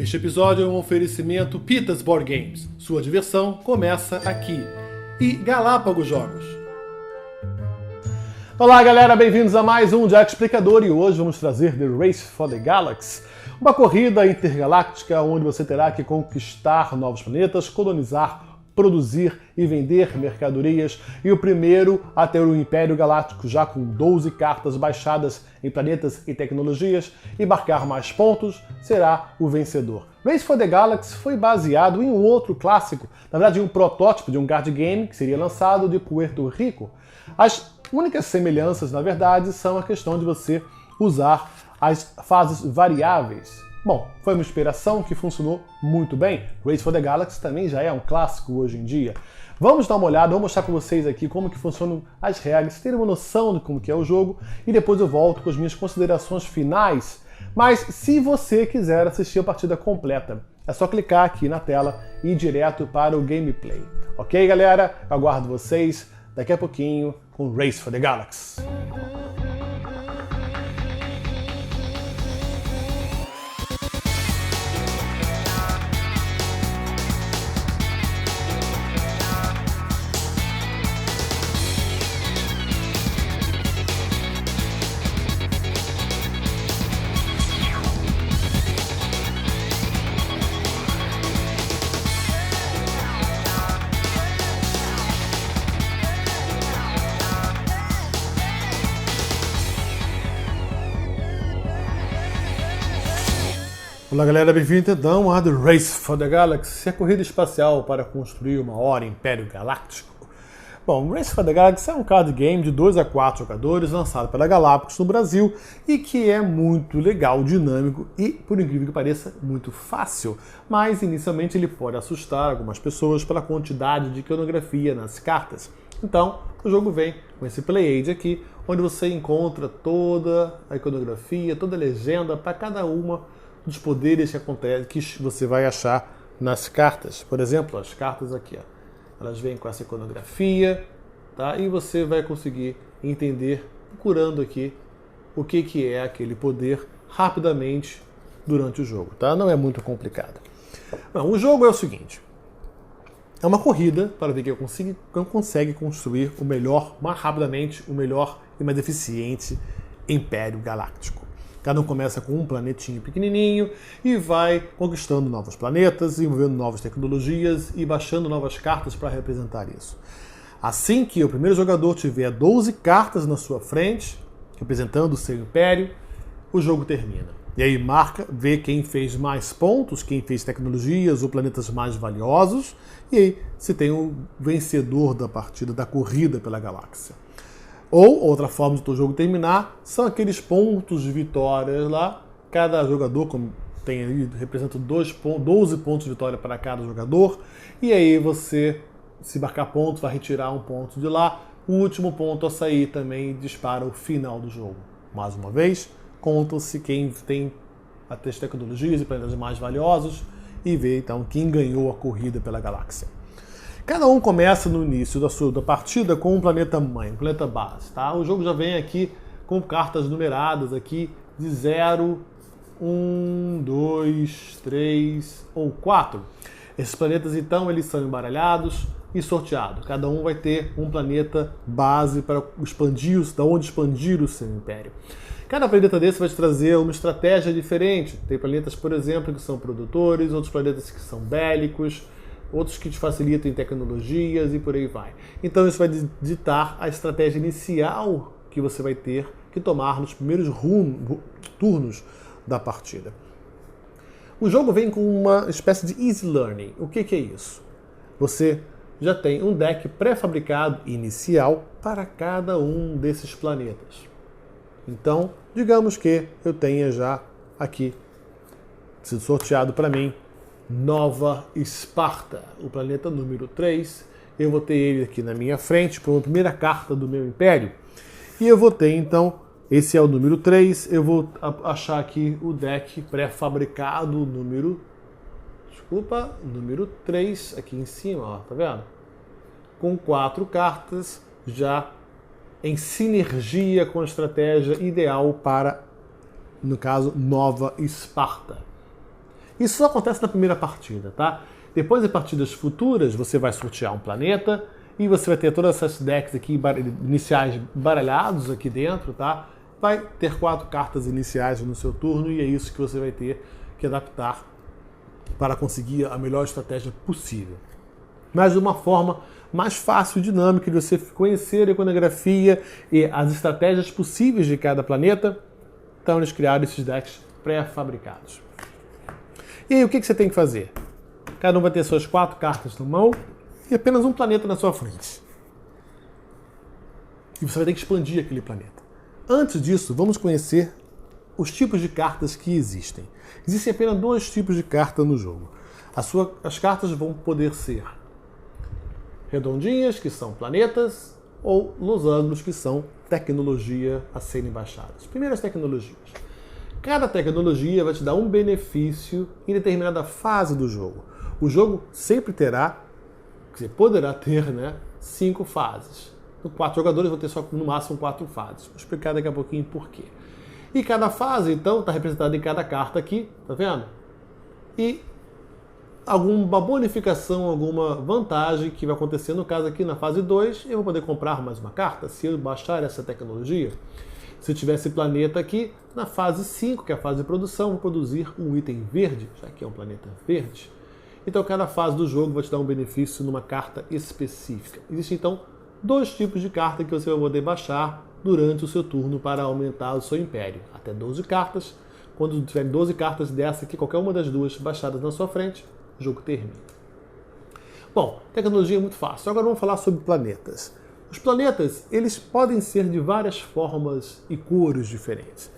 Este episódio é um oferecimento Pitas Board Games. Sua diversão começa aqui. E Galápagos Jogos. Olá galera, bem-vindos a mais um Jack Explicador e hoje vamos trazer The Race for the Galaxy, uma corrida intergaláctica onde você terá que conquistar novos planetas, colonizar, produzir e vender mercadorias, e o primeiro a ter o Império Galáctico já com 12 cartas baixadas em planetas e tecnologias e marcar mais pontos será o vencedor. Race for the Galaxy foi baseado em um outro clássico, na verdade em um protótipo de um card game que seria lançado de Puerto Rico. As únicas semelhanças, na verdade, são a questão de você usar as fases variáveis. Bom, foi uma inspiração que funcionou muito bem. Race for the Galaxy também já é um clássico hoje em dia. Vamos dar uma olhada, vou mostrar para vocês aqui como que funcionam as regras, terem uma noção de como que é o jogo e depois eu volto com as minhas considerações finais. Mas se você quiser assistir a partida completa, é só clicar aqui na tela e ir direto para o gameplay. Ok, galera? Eu aguardo vocês daqui a pouquinho com Race for the Galaxy. Olá galera, bem-vindo então a The Race for the Galaxy, a corrida espacial para construir o maior Império Galáctico. Bom, Race for the Galaxy é um card game de 2 a 4 jogadores lançado pela Galápagos no Brasil e que é muito legal, dinâmico e, por incrível que pareça, muito fácil. Mas inicialmente ele pode assustar algumas pessoas pela quantidade de iconografia nas cartas. Então, o jogo vem com esse play aid aqui, onde você encontra toda a iconografia, toda a legenda para cada uma dos poderes que você vai achar nas cartas. Por exemplo, as cartas aqui, ó, elas vêm com essa iconografia, tá? E você vai conseguir entender, procurando aqui, o que é aquele poder rapidamente durante o jogo, tá? Não é muito complicado. Bom, o jogo é o seguinte. É uma corrida para ver quem consegue construir o melhor, mais rapidamente, o melhor e mais eficiente Império Galáctico. Cada um começa com um planetinho pequenininho e vai conquistando novos planetas, desenvolvendo novas tecnologias e baixando novas cartas para representar isso. Assim que o primeiro jogador tiver 12 cartas na sua frente, representando o seu império, o jogo termina. E aí marca, vê quem fez mais pontos, quem fez tecnologias ou planetas mais valiosos, e aí se tem o vencedor da partida, da corrida pela galáxia. Ou, outra forma de o jogo terminar, são aqueles pontos de vitória lá. Cada jogador tem ali, representa 12 pontos de vitória para cada jogador. E aí você, se marcar pontos, vai retirar um ponto de lá. O último ponto a sair também dispara o final do jogo. Mais uma vez, conta-se quem tem as tecnologias e planetas mais valiosos e vê então quem ganhou a corrida pela galáxia. Cada um começa no início da partida com um planeta mãe, um planeta base, tá? O jogo já vem aqui com cartas numeradas aqui de 0, 1, 2, 3 ou 4. Esses planetas então eles são embaralhados e sorteados. Cada um vai ter um planeta base para expandir, da onde expandir o seu império. Cada planeta desse vai te trazer uma estratégia diferente. Tem planetas, por exemplo, que são produtores, outros planetas que são bélicos, outros que te facilitam em tecnologias e por aí vai. Então isso vai ditar a estratégia inicial que você vai ter que tomar nos primeiros turnos da partida. O jogo vem com uma espécie de easy learning. O que é isso? Você já tem um deck pré-fabricado inicial para cada um desses planetas. Então, digamos que eu tenha já aqui sido sorteado para mim Nova Esparta, o planeta número 3. Eu vou ter ele aqui na minha frente, como a primeira carta do meu império. E eu vou ter, então, esse é o número 3. Eu vou achar aqui o deck pré-fabricado, número 3, aqui em cima, ó, tá vendo? Com 4 cartas, já em sinergia com a estratégia ideal para, no caso, Nova Esparta. Isso só acontece na primeira partida, tá? Depois, em partidas futuras, você vai sortear um planeta e você vai ter todas essas decks aqui iniciais baralhados aqui dentro, tá? Vai ter 4 cartas iniciais no seu turno e é isso que você vai ter que adaptar para conseguir a melhor estratégia possível. Mas de uma forma mais fácil e dinâmica de você conhecer a iconografia e as estratégias possíveis de cada planeta, então eles criaram esses decks pré-fabricados. E aí, o que você tem que fazer? Cada um vai ter suas 4 cartas na mão e apenas um planeta na sua frente. E você vai ter que expandir aquele planeta. Antes disso, vamos conhecer os tipos de cartas que existem. Existem apenas 2 tipos de carta no jogo. As cartas vão poder ser redondinhas, que são planetas, ou losangos, que são tecnologia a serem baixadas. Primeiro, as tecnologias. Cada tecnologia vai te dar um benefício em determinada fase do jogo. O jogo sempre terá, você poderá ter, 5 fases. 4 jogadores vão ter só no máximo 4 fases. Vou explicar daqui a pouquinho por quê. E cada fase, então, está representada em cada carta aqui, tá vendo? E alguma bonificação, alguma vantagem que vai acontecer, no caso aqui na fase 2, eu vou poder comprar mais uma carta se eu baixar essa tecnologia. Se eu tivesse planeta aqui, na fase 5, que é a fase de produção, vou produzir um item verde, já que é um planeta verde. Então cada fase do jogo vai te dar um benefício numa carta específica. Existem então 2 tipos de carta que você vai poder baixar durante o seu turno para aumentar o seu império. Até 12 cartas. Quando tiver 12 cartas dessa aqui, qualquer uma das 2 baixadas na sua frente, o jogo termina. Bom, tecnologia é muito fácil. Agora vamos falar sobre planetas. Os planetas, eles podem ser de várias formas e cores diferentes.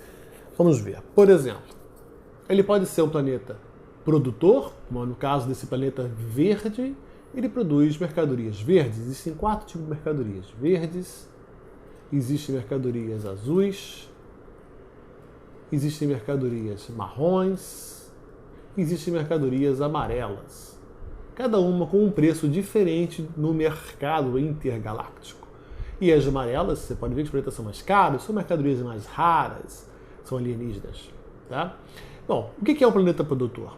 Vamos ver. Por exemplo, ele pode ser um planeta produtor, como no caso desse planeta verde, ele produz mercadorias verdes. Existem 4 tipos de mercadorias. Verdes, existem mercadorias azuis, existem mercadorias marrons, existem mercadorias amarelas. Cada uma com um preço diferente no mercado intergaláctico. E as amarelas, você pode ver que os planetas são mais caros, são mercadorias mais raras, são alienígenas. Tá? Bom, o que é um planeta produtor?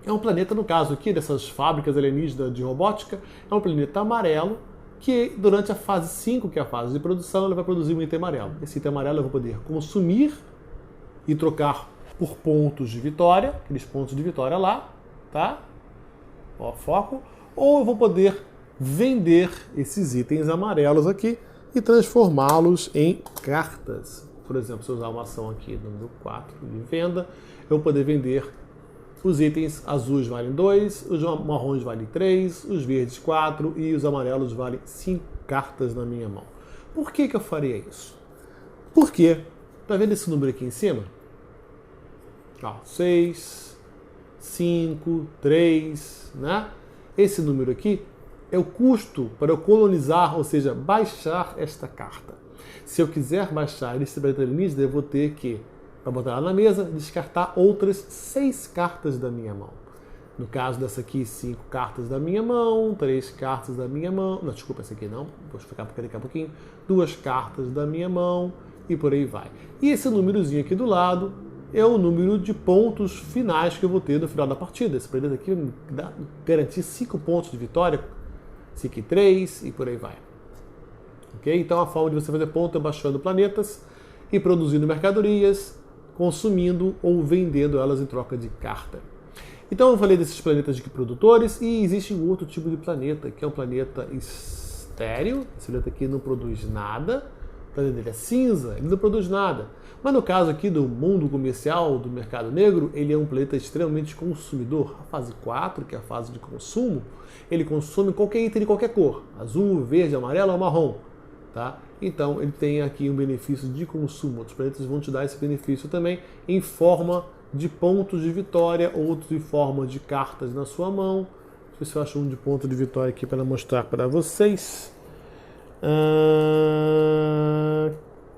É um planeta, no caso aqui, dessas fábricas alienígenas de robótica, é um planeta amarelo que, durante a fase 5, que é a fase de produção, ele vai produzir um item amarelo. Esse item amarelo eu vou poder consumir e trocar por pontos de vitória, aqueles pontos de vitória lá, tá? Ó, foco. Ou eu vou poder vender esses itens amarelos aqui e transformá-los em cartas. Por exemplo, se eu usar uma ação aqui, número 4, de venda, eu vou poder vender. Os itens azuis valem 2, os marrons valem 3, os verdes 4 e os amarelos valem 5 cartas na minha mão. Por que eu faria isso? Porque, tá vendo esse número aqui em cima? Ó, 6, 5, 3, né? Esse número aqui é o custo para eu colonizar, ou seja, baixar esta carta. Se eu quiser baixar esse planeta alienígena, eu vou ter que, para botar ela na mesa, descartar outras 6 cartas da minha mão. No caso dessa aqui, 5 cartas da minha mão, 3 cartas da minha mão, não, desculpa, essa aqui não, vou explicar daqui a pouquinho, 2 cartas da minha mão e por aí vai. E esse númerozinho aqui do lado é o número de pontos finais que eu vou ter no final da partida. Esse planeta aqui vai me garantir 5 pontos de vitória, 5 e 3 e por aí vai. Okay? Então a forma de você fazer ponto é baixando planetas e produzindo mercadorias, consumindo ou vendendo elas em troca de carta. Então eu falei desses planetas de produtores e existe um outro tipo de planeta, que é um planeta estéril. Esse planeta aqui não produz nada, o planeta dele é cinza, ele não produz nada. Mas no caso aqui do mundo comercial, do mercado negro, ele é um planeta extremamente consumidor. A fase 4, que é a fase de consumo, ele consome qualquer item de qualquer cor, azul, verde, amarelo ou marrom. Tá? Então ele tem aqui um benefício de consumo. Outros planetas vão te dar esse benefício também em forma de pontos de vitória, outros em forma de cartas na sua mão. Deixa eu ver se eu acho um de ponto de vitória aqui para mostrar para vocês.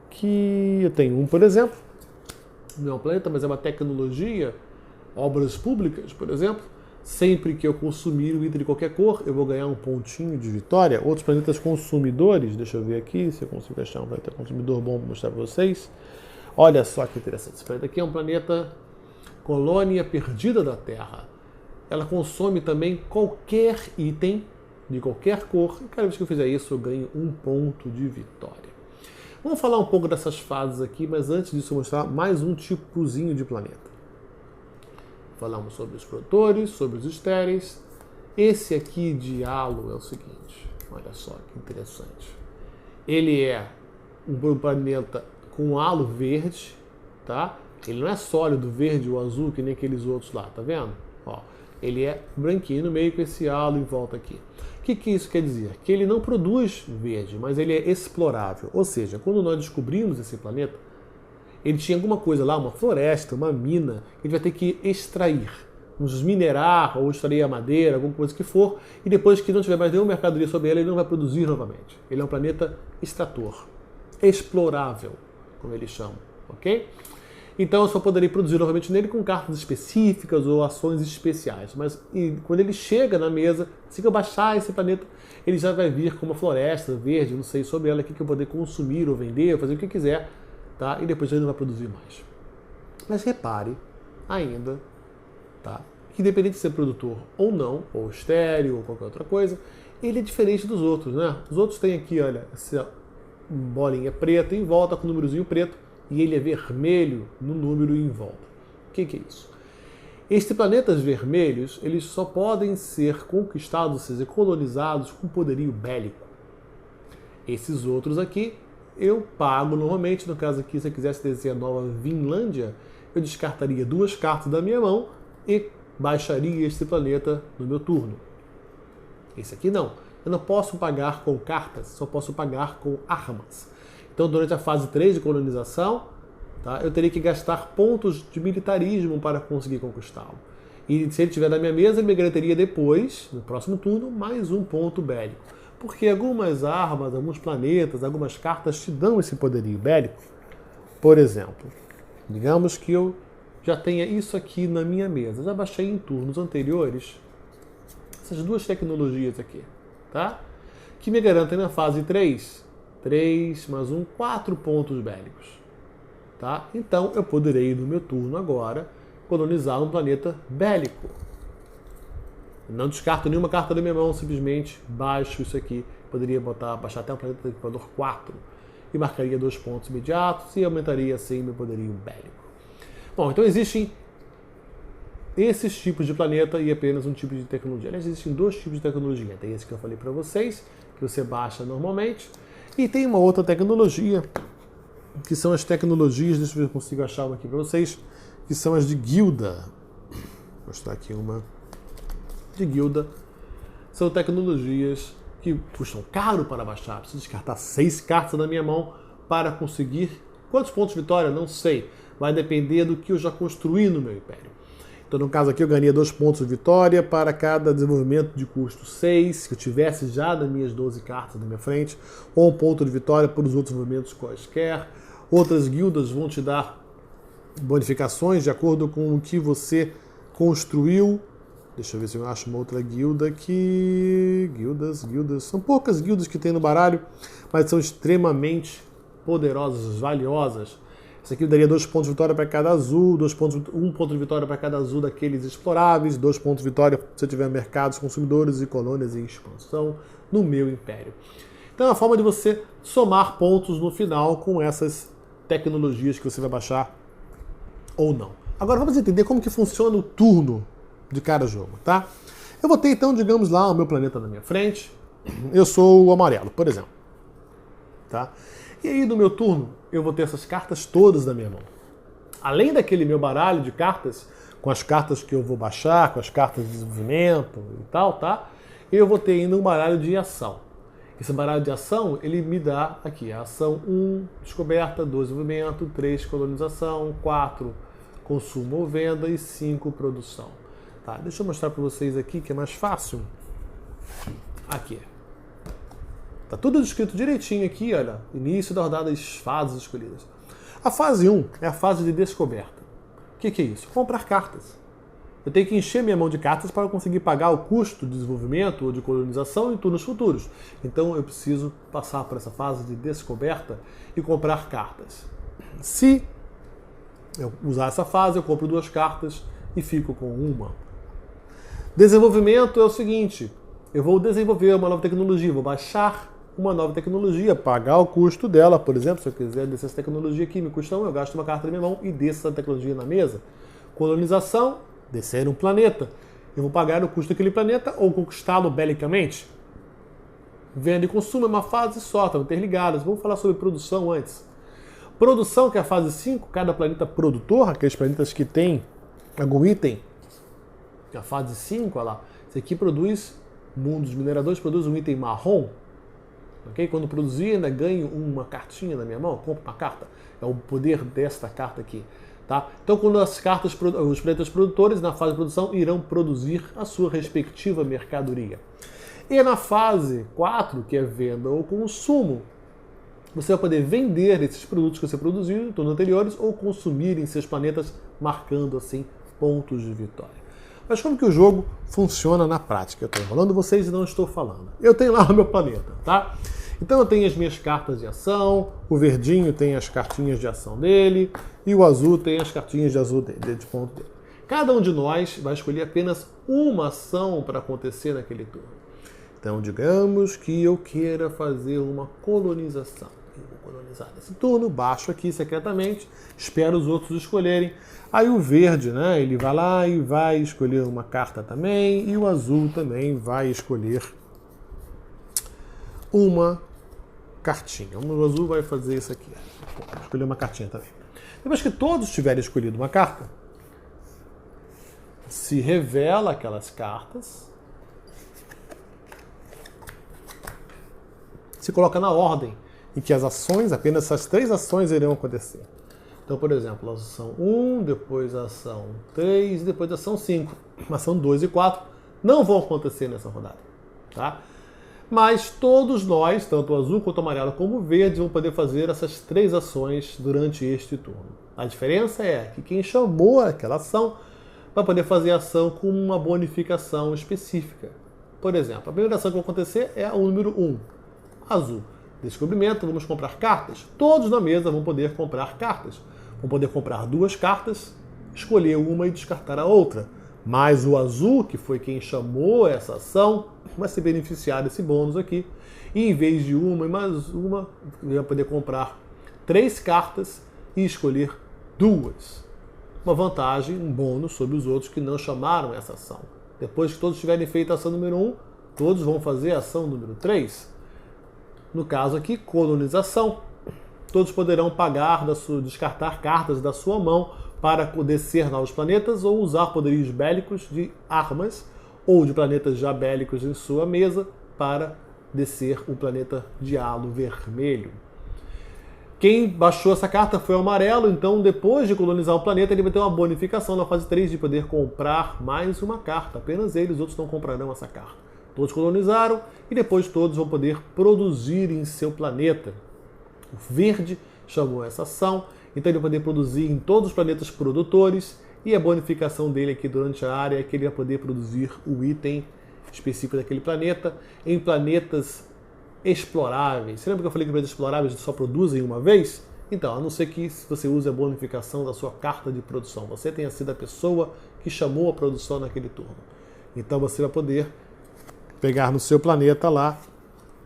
Aqui eu tenho um, por exemplo. Não é um planeta, mas é uma tecnologia. Obras públicas, por exemplo. Sempre que eu consumir o item de qualquer cor, eu vou ganhar um pontinho de vitória. Outros planetas consumidores, deixa eu ver aqui se eu consigo achar um planeta consumidor bom para mostrar para vocês. Olha só que interessante. Esse planeta aqui é um planeta colônia perdida da Terra. Ela consome também qualquer item de qualquer cor, e cada vez que eu fizer isso eu ganho um ponto de vitória. Vamos falar um pouco dessas fases aqui, mas antes disso eu vou mostrar mais um tipozinho de planeta. Falamos sobre os produtores, sobre os estéreis. Esse aqui de halo é o seguinte, olha só que interessante. Ele é um planeta com halo verde, tá? Ele não é sólido, verde ou azul, que nem aqueles outros lá, tá vendo? Ó, ele é branquinho no meio com esse halo em volta aqui. O que isso quer dizer? Que ele não produz verde, mas ele é explorável. Ou seja, quando nós descobrimos esse planeta, ele tinha alguma coisa lá, uma floresta, uma mina, que a gente vai ter que extrair. Vamos minerar ou extrair a madeira, alguma coisa que for, e depois que não tiver mais nenhuma mercadoria sobre ele não vai produzir novamente. Ele é um planeta extrator, explorável, como eles chamam, ok? Então eu só poderia produzir novamente nele com cartas específicas ou ações especiais. Mas quando ele chega na mesa, assim que eu baixar esse planeta, ele já vai vir com uma floresta verde, não sei, sobre ela aqui que eu poder consumir ou vender, ou fazer o que quiser, tá? E depois ele não vai produzir mais. Mas repare ainda, tá? Que independente de ser produtor ou não, ou estéreo ou qualquer outra coisa, ele é diferente dos outros, né? Os outros têm aqui, olha, essa bolinha preta em volta com o númerozinho preto, e ele é vermelho no número em volta. O que é isso? Estes planetas vermelhos, eles só podem ser conquistados, ou seja, colonizados com poderio bélico. Esses outros aqui, eu pago normalmente, no caso aqui, se eu quisesse desenhar a nova Vinlândia, eu descartaria 2 cartas da minha mão e baixaria este planeta no meu turno. Esse aqui não. Eu não posso pagar com cartas, só posso pagar com armas. Então, durante a fase 3 de colonização, tá, eu teria que gastar pontos de militarismo para conseguir conquistá-lo. E se ele estiver na minha mesa, ele me garantiria depois, no próximo turno, mais um ponto bélico. Porque algumas armas, alguns planetas, algumas cartas te dão esse poderio bélico. Por exemplo, digamos que eu já tenha isso aqui na minha mesa. Já baixei em turnos anteriores essas 2 tecnologias aqui, tá? Que me garantem na fase 3 mais 1, 4 pontos bélicos. Tá? Então eu poderei, no meu turno agora, colonizar um planeta bélico. Não descarto nenhuma carta da minha mão, simplesmente baixo isso aqui. Poderia baixar até o planeta do Equador 4 e marcaria 2 pontos imediatos e aumentaria assim meu poderio bélico. Bom, então existem esses tipos de planeta e apenas um tipo de tecnologia. Aliás, existem 2 tipos de tecnologia. Tem esse que eu falei para vocês, que você baixa normalmente. E tem uma outra tecnologia, que são as tecnologias, deixa eu ver se eu consigo achar uma aqui para vocês, que são as de guilda. Vou mostrar aqui uma de guilda. São tecnologias que custam caro para baixar. Preciso descartar 6 cartas na minha mão para conseguir. Quantos pontos de vitória? Não sei. Vai depender do que eu já construí no meu império. Então, no caso aqui, eu ganharia 2 pontos de vitória para cada desenvolvimento de custo 6, que eu tivesse já nas minhas 12 cartas na minha frente, ou 1 ponto de vitória para os outros movimentos quaisquer. Outras guildas vão te dar bonificações de acordo com o que você construiu. Deixa eu ver se eu acho uma outra guilda aqui. Guildas. São poucas guildas que tem no baralho, mas são extremamente poderosas, valiosas. Isso aqui daria 2 pontos de vitória para cada azul, 1 ponto de vitória para cada azul daqueles exploráveis, 2 pontos de vitória se eu tiver mercados, consumidores e colônias em expansão no meu império. Então é uma forma de você somar pontos no final com essas tecnologias que você vai baixar ou não. Agora vamos entender como que funciona o turno de cada jogo, tá? Eu vou ter então, digamos lá, o meu planeta na minha frente. Eu sou o amarelo, por exemplo. Tá? E aí no meu turno eu vou ter essas cartas todas na minha mão. Além daquele meu baralho de cartas, com as cartas que eu vou baixar, com as cartas de desenvolvimento e tal, tá? Eu vou ter ainda um baralho de ação. Esse baralho de ação, ele me dá aqui a ação 1, descoberta, 2, desenvolvimento, 3, colonização, 4, consumo ou venda e 5, produção. Tá? Deixa eu mostrar para vocês aqui que é mais fácil. Aqui. Tá tudo descrito direitinho aqui, olha. Início da rodada das fases escolhidas. A fase 1 é a fase de descoberta. O que é isso? Comprar cartas. Eu tenho que encher minha mão de cartas para conseguir pagar o custo de desenvolvimento ou de colonização em turnos futuros. Então eu preciso passar por essa fase de descoberta e comprar cartas. Se eu usar essa fase, eu compro 2 cartas e fico com uma. Desenvolvimento é o seguinte, eu vou desenvolver uma nova tecnologia, vou baixar uma nova tecnologia, pagar o custo dela, por exemplo, se eu quiser descer essa tecnologia aqui, me custa 1, eu gasto uma carta na minha mão e desço essa tecnologia na mesa. Colonização, descer um planeta. Eu vou pagar o custo daquele planeta ou conquistá-lo belicamente. Venda e consumo é uma fase só, estão interligadas. Vamos falar sobre produção antes. Produção, que é a fase 5, cada planeta produtor, aqueles planetas que tem algum item, a fase 5, olha lá, esse aqui produz, o mundo dos mineradores produz um item marrom. Okay? Quando produzir, ainda ganho uma cartinha na minha mão, compro uma carta. É o poder desta carta aqui. Tá? Então, quando as cartas, os planetas produtores, na fase de produção, irão produzir a sua respectiva mercadoria. E na fase 4, que é venda ou consumo, você vai poder vender esses produtos que você produziu em turnos anteriores ou consumir em seus planetas, marcando assim pontos de vitória. Mas como que o jogo funciona na prática? Eu estou enrolando vocês e não estou falando. Eu tenho lá o meu planeta, tá? Então eu tenho as minhas cartas de ação, o verdinho tem as cartinhas de ação dele e o azul tem as cartinhas de azul dele, de ponto dele. Cada um de nós vai escolher apenas uma ação para acontecer naquele turno. Então digamos que eu queira fazer uma colonização. Eu vou colonizar nesse turno, baixo aqui secretamente, espero os outros escolherem. Aí o verde, né, ele vai lá e vai escolher uma carta também, e o azul também vai escolher uma cartinha. O azul vai fazer isso aqui. Vou escolher uma cartinha também. Depois que todos tiverem escolhido uma carta, se revela aquelas cartas, se coloca na ordem em que as ações, apenas essas 3 ações irão acontecer. Então, por exemplo, a ação 1, depois a ação 3 e depois a ação 5. A ação 2 e 4 não vão acontecer nessa rodada. Tá? Mas todos nós, tanto o azul quanto o amarelo como o verde, vão poder fazer essas 3 ações durante este turno. A diferença é que quem chamou aquela ação vai poder fazer a ação com uma bonificação específica. Por exemplo, a primeira ação que vai acontecer é o número 1, azul. Descobrimento, vamos comprar cartas. Todos na mesa vão poder comprar cartas. Vão poder comprar 2 cartas, escolher uma e descartar a outra. Mas o azul, que foi quem chamou essa ação, vai se beneficiar desse bônus aqui. E em vez de uma e mais uma, vai poder comprar 3 cartas e escolher 2. Uma vantagem, um bônus sobre os outros que não chamaram essa ação. Depois que todos tiverem feito a ação número 1, todos vão fazer a ação número 3. No caso aqui, colonização. Todos poderão pagar, descartar cartas da sua mão para descer novos planetas ou usar poderios bélicos de armas ou de planetas já bélicos em sua mesa para descer o planeta de halo vermelho. Quem baixou essa carta foi o amarelo, então depois de colonizar o planeta ele vai ter uma bonificação na fase 3 de poder comprar mais uma carta. Apenas ele, os outros não comprarão essa carta. Todos colonizaram e depois todos vão poder produzir em seu planeta. O verde chamou essa ação, então ele vai poder produzir em todos os planetas produtores e a bonificação dele aqui durante a área é que ele vai poder produzir o item específico daquele planeta em planetas exploráveis. Você lembra que eu falei que planetas exploráveis só produzem uma vez? Então, a não ser que você use a bonificação da sua carta de produção, você tenha sido a pessoa que chamou a produção naquele turno. Então você vai poder pegar no seu planeta lá,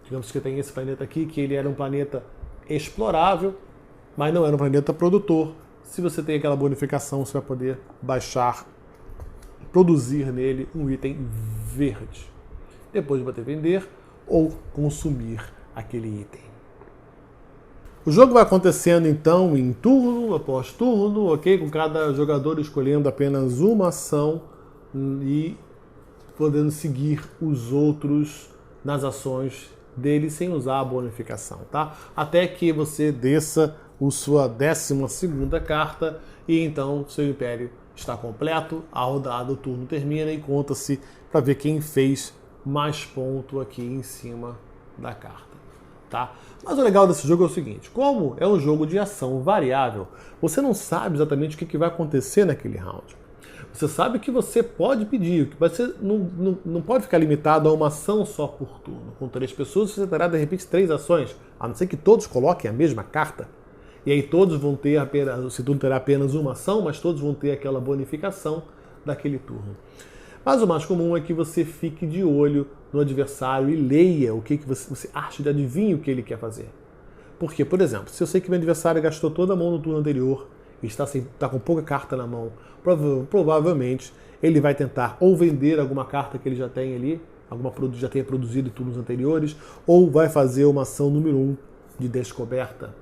digamos que tem esse planeta aqui, que ele era um planeta explorável, mas não era um planeta produtor. Se você tem aquela bonificação, você vai poder baixar, produzir nele um item verde. Depois vai poder vender ou consumir aquele item. O jogo vai acontecendo então em turno após turno, ok? Com cada jogador escolhendo apenas uma ação e podendo seguir os outros nas ações dele sem usar a bonificação, tá? Até que você desça a sua 12ª carta e então seu império está completo, a rodada, o turno termina e conta-se para ver quem fez mais ponto aqui em cima da carta, tá? Mas o legal desse jogo é o seguinte, como é um jogo de ação variável, você não sabe exatamente o que vai acontecer naquele round. Você sabe que você pode pedir, que você não pode ficar limitado a uma ação só por turno. Com 3 pessoas, você terá de repente 3 ações, a não ser que todos coloquem a mesma carta. E aí todos vão ter apenas, esse turno terá apenas uma ação, mas todos vão ter aquela bonificação daquele turno. Mas o mais comum é que você fique de olho no adversário e leia o que você acha, adivinhe o que ele quer fazer. Porque, por exemplo, se eu sei que meu adversário gastou toda a mão no turno anterior e está com pouca carta na mão, provavelmente ele vai tentar ou vender alguma carta que ele já tem ali, já tenha produzido em turnos anteriores, ou vai fazer uma ação número 1 de descoberta.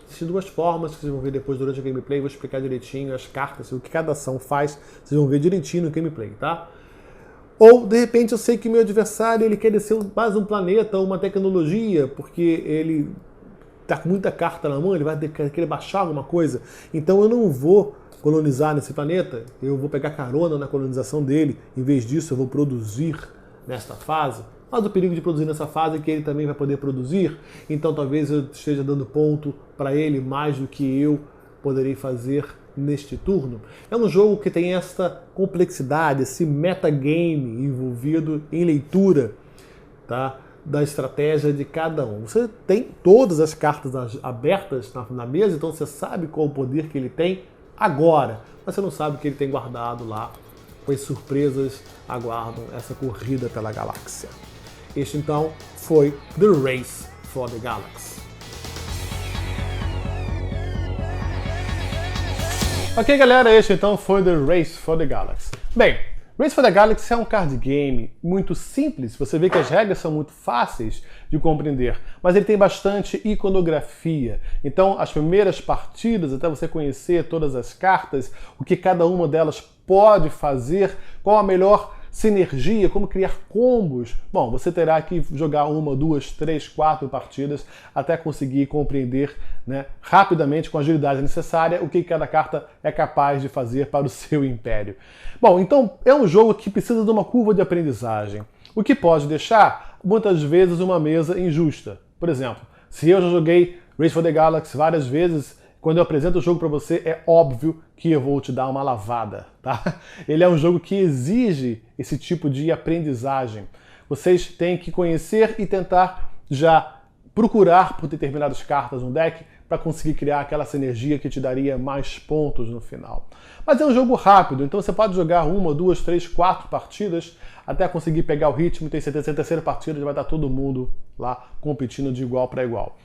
Existem duas formas que vocês vão ver depois durante a gameplay, vou explicar direitinho as cartas, o que cada ação faz, vocês vão ver direitinho no gameplay, tá? Ou, de repente, eu sei que meu adversário ele quer descer mais um planeta ou uma tecnologia, porque ele está com muita carta na mão, ele vai querer baixar alguma coisa. Então eu não vou colonizar nesse planeta, eu vou pegar carona na colonização dele, em vez disso eu vou produzir nesta fase. Mas o perigo de produzir nessa fase é que ele também vai poder produzir, então talvez eu esteja dando ponto para ele mais do que eu poderei fazer neste turno. É um jogo que tem esta complexidade, esse metagame envolvido em leitura, tá, da estratégia de cada um. Você tem todas as cartas abertas na mesa, então você sabe qual o poder que ele tem agora, mas você não sabe o que ele tem guardado lá. Quais surpresas aguardam essa corrida pela galáxia. Este então foi The Race for the Galaxy. Ok, galera, este então foi The Race for the Galaxy. Bem, Race for the Galaxy é um card game muito simples, você vê que as regras são muito fáceis de compreender, mas ele tem bastante iconografia. Então, as primeiras partidas, até você conhecer todas as cartas, o que cada uma delas pode fazer, qual a melhor sinergia, como criar combos. Bom, você terá que jogar 1, 2, 3, 4 partidas até conseguir compreender, né, rapidamente, com a agilidade necessária, o que cada carta é capaz de fazer para o seu império. Bom, então é um jogo que precisa de uma curva de aprendizagem, o que pode deixar, muitas vezes, uma mesa injusta. Por exemplo, se eu já joguei Race for the Galaxy várias vezes, quando eu apresento o jogo para você, é óbvio que eu vou te dar uma lavada, tá? Ele é um jogo que exige esse tipo de aprendizagem. Vocês têm que conhecer e tentar já procurar por determinadas cartas no deck para conseguir criar aquela sinergia que te daria mais pontos no final. Mas é um jogo rápido, então você pode jogar 1, 2, 3, 4 partidas até conseguir pegar o ritmo e tem certeza que na terceira partida já vai estar todo mundo lá competindo de igual para igual.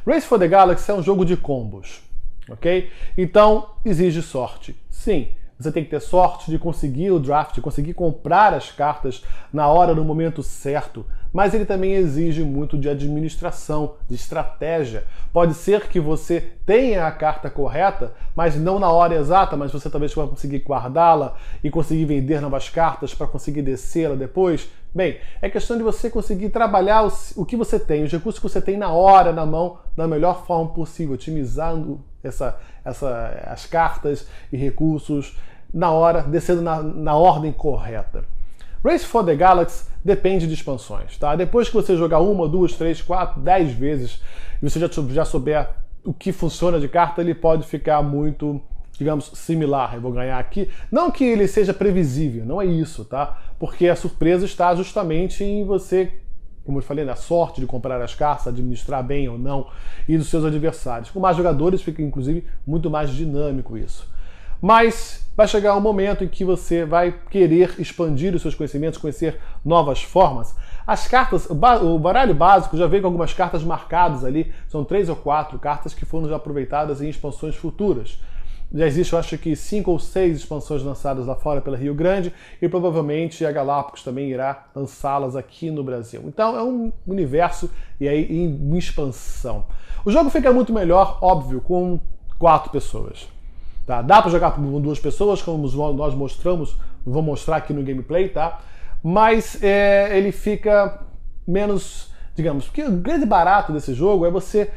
Race for the Galaxy é um jogo de combos. Ok? Então, exige sorte. Sim, você tem que ter sorte de conseguir o draft, de conseguir comprar as cartas na hora, no momento certo. Mas ele também exige muito de administração, de estratégia. Pode ser que você tenha a carta correta, mas não na hora exata, mas você talvez vai conseguir guardá-la e conseguir vender novas cartas para conseguir descê-la depois. Bem, é questão de você conseguir trabalhar o que você tem, os recursos que você tem na hora, na mão, da melhor forma possível, otimizando as cartas e recursos na hora, descendo na ordem correta. Race for the Galaxy depende de expansões, tá? Depois que você jogar 1, 2, 3, 4, 10 vezes e você já souber o que funciona de carta, ele pode ficar muito, digamos, similar. Eu vou ganhar aqui. Não que ele seja previsível, não é isso, tá? Porque a surpresa está justamente em você, como eu falei, na sorte de comprar as cartas, administrar bem ou não, e dos seus adversários. Com mais jogadores fica, inclusive, muito mais dinâmico isso. Mas vai chegar um momento em que você vai querer expandir os seus conhecimentos, conhecer novas formas. As cartas, o baralho básico já veio com algumas cartas marcadas ali, são 3 ou 4 cartas que foram já aproveitadas em expansões futuras. Já existe, eu acho que 5 ou 6 expansões lançadas lá fora pela Rio Grande e provavelmente a Galápagos também irá lançá-las aqui no Brasil. Então é um universo e aí em expansão. O jogo fica muito melhor, óbvio, com 4 pessoas. Tá? Dá para jogar com 2 pessoas, como nós mostramos, vou mostrar aqui no gameplay, tá? Mas ele fica menos, digamos, porque o grande barato desse jogo é você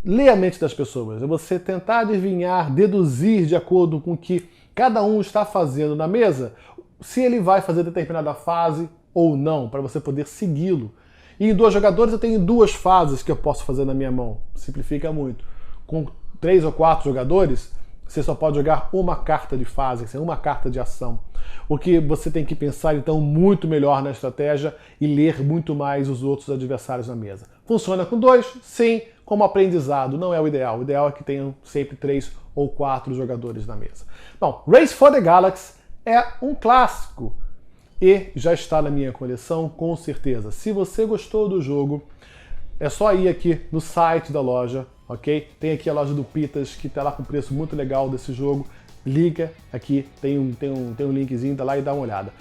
ler a mente das pessoas, é você tentar adivinhar, deduzir de acordo com o que cada um está fazendo na mesa, se ele vai fazer determinada fase ou não, para você poder segui-lo. E em 2 jogadores eu tenho 2 fases que eu posso fazer na minha mão, simplifica muito. Com 3 ou 4 jogadores, você só pode jogar uma carta de fase, uma carta de ação. O que você tem que pensar, então, muito melhor na estratégia e ler muito mais os outros adversários na mesa. Funciona com 2? Sim, como aprendizado. Não é o ideal. O ideal é que tenham sempre 3 ou 4 jogadores na mesa. Bom, Race for the Galaxy é um clássico e já está na minha coleção, com certeza. Se você gostou do jogo, é só ir aqui no site da loja, ok? Tem aqui a loja do Pitas, que está lá com preço muito legal desse jogo. Liga aqui, tem um linkzinho, tá lá e dá uma olhada.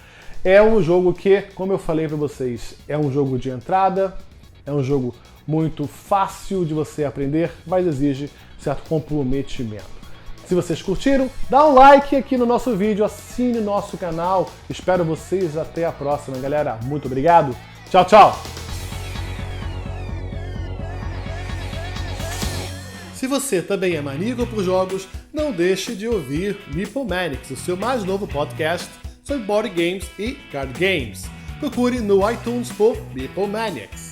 É um jogo que, como eu falei para vocês, é um jogo de entrada, é um jogo muito fácil de você aprender, mas exige certo comprometimento. Se vocês curtiram, dá um like aqui no nosso vídeo, assine o nosso canal. Espero vocês até a próxima, galera. Muito obrigado. Tchau, tchau. Se você também é maníaco por jogos, não deixe de ouvir Meeplemaniacs, o seu mais novo podcast sobre board games e card games. Procure no iTunes por Meeplemaniacs.